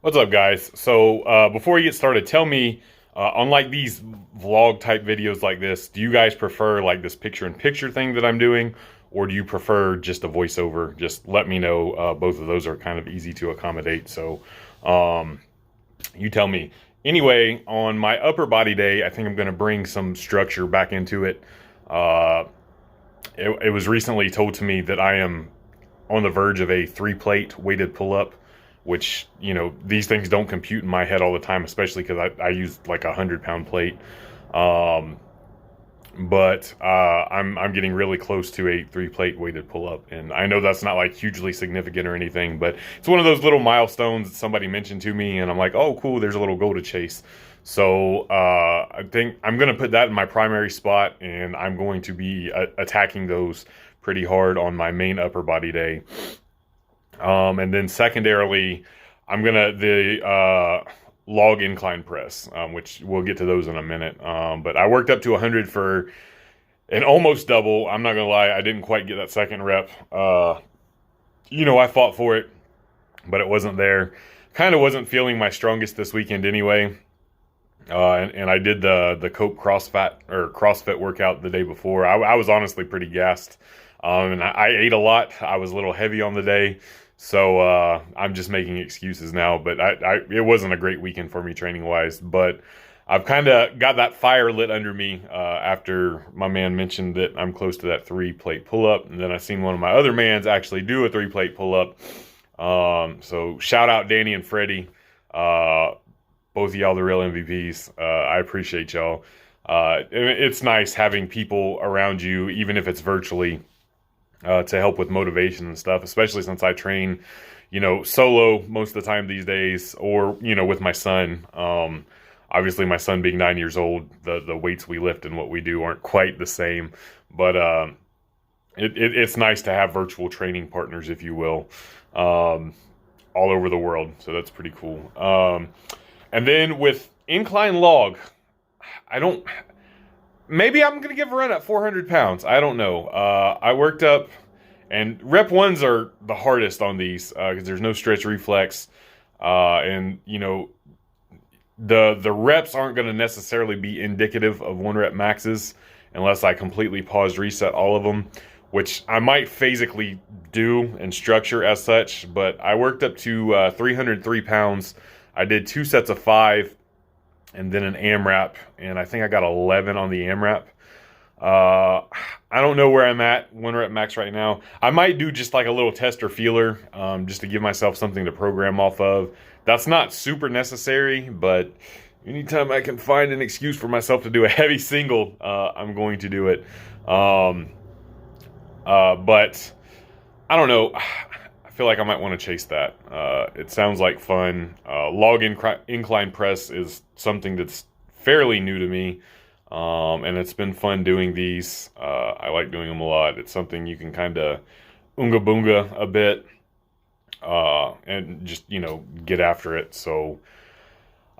What's up, guys? So, before we get started, tell me, on like these vlog type videos like this, do you guys prefer like this picture in picture thing that I'm doing, or do you prefer just a voiceover? Just let me know. Both of those are kind of easy to accommodate. So, um, you tell me. Anyway, on my upper body day, I think I'm going to bring some structure back into it. Uh, it was recently told to me that I am on the verge of a 3 plate weighted pull up, which, these things don't compute in my head all the time, especially because I use like a 100 pound plate. Um, but I'm getting really close to a 3 plate weighted pull up, and I know that's not like hugely significant or anything, but it's one of those little milestones that somebody mentioned to me, and I'm like, oh, cool, there's a little goal to chase. So I think I'm gonna put that in my primary spot, and I'm going to be attacking those pretty hard on my main upper body day. And then secondarily, I'm gonna the log incline press, which we'll get to those in a minute. But I worked up to 100 for an almost double. I'm not gonna lie, I didn't quite get that second rep. I fought for it, but it wasn't there. Kind of wasn't feeling my strongest this weekend anyway. And I did the Cope CrossFit workout the day before. I was honestly pretty gassed, and I ate a lot. I was a little heavy on the day, so I'm just making excuses now. But it wasn't a great weekend for me training wise. But I've kind of got that fire lit under me after my man mentioned that I'm close to that 3 plate pull up, and then I seen one of my other mans actually do a 3 plate pull up. So shout out Danny and Freddie. Both of y'all the real MVPs. I appreciate y'all. It's nice having people around you, even if it's virtually, to help with motivation and stuff, especially since I train, solo most of the time these days, or, with my son. Obviously, my son being 9 years old, the weights we lift and what we do aren't quite the same, but it's nice to have virtual training partners, if you will, all over the world. So that's pretty cool. And then with incline log, I don't. Maybe I'm gonna give a run at 400 pounds. I don't know. I worked up, and rep ones are the hardest on these because there's no stretch reflex, and the reps aren't going to necessarily be indicative of 1 rep maxes unless I completely pause reset all of them, which I might physically do and structure as such. But I worked up to 303 pounds. I did 2 sets of 5 and then an AMRAP, and I think I got 11 on the AMRAP. I don't know where I'm at 1 rep max right now. I might do just like a little tester feeler, just to give myself something to program off of. That's not super necessary, but anytime I can find an excuse for myself to do a heavy single, I'm going to do it. But I don't know. I feel like I might want to chase that. It sounds like fun. Log incline press is something that's fairly new to me, and it's been fun doing these. I like doing them a lot. It's something you can kind of unga boonga a bit, and just get after it. So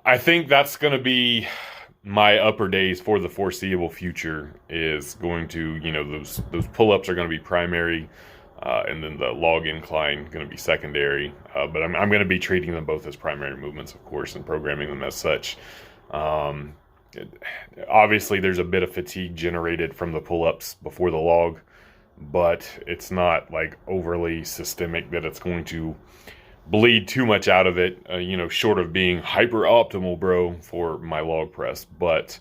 I think that's going to be my upper days for the foreseeable future. Is going to those pull-ups are going to be primary. And then the log incline going to be secondary, but I'm going to be treating them both as primary movements, of course, and programming them as such. Obviously, there's a bit of fatigue generated from the pull-ups before the log, but it's not like overly systemic that it's going to bleed too much out of it, short of being hyper optimal, bro, for my log press. But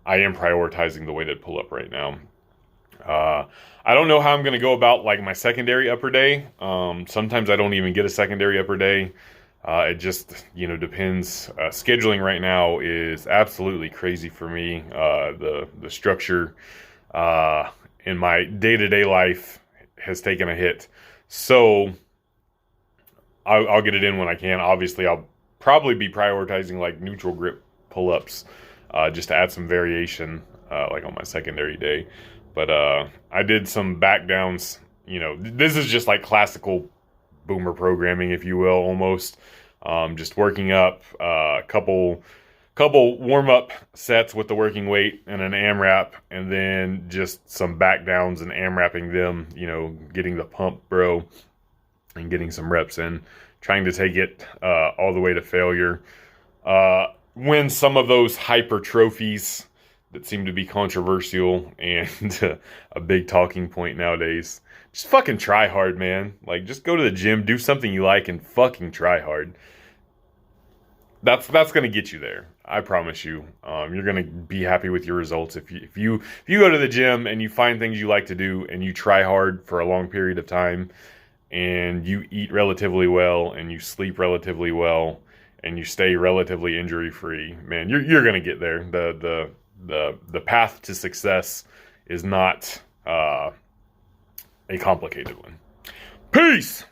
I am prioritizing the weighted pull-up right now. I don't know how I'm going to go about like my secondary upper day. Sometimes I don't even get a secondary upper day. It just, depends. Scheduling right now is absolutely crazy for me. The structure in my day-to-day life has taken a hit. So I'll get it in when I can. Obviously, I'll probably be prioritizing like neutral grip pull-ups, just to add some variation, like on my secondary day. But I did some back downs. This is just like classical boomer programming, if you will, almost. Just working up a couple warm-up sets with the working weight and an AMRAP, and then just some back downs and AMRAPing them, getting the pump, bro. and getting some reps in, trying to take it all the way to failure. Win some of those hypertrophies that seem to be controversial and a big talking point nowadays. Just fucking try hard, man. Like, just go to the gym, do something you like, and fucking try hard. That's gonna get you there. I promise you. You're gonna be happy with your results if you go to the gym and you find things you like to do and you try hard for a long period of time, and you eat relatively well and you sleep relatively well and you stay relatively injury free. Man, you're gonna get there. The path to success is not a complicated one. Peace.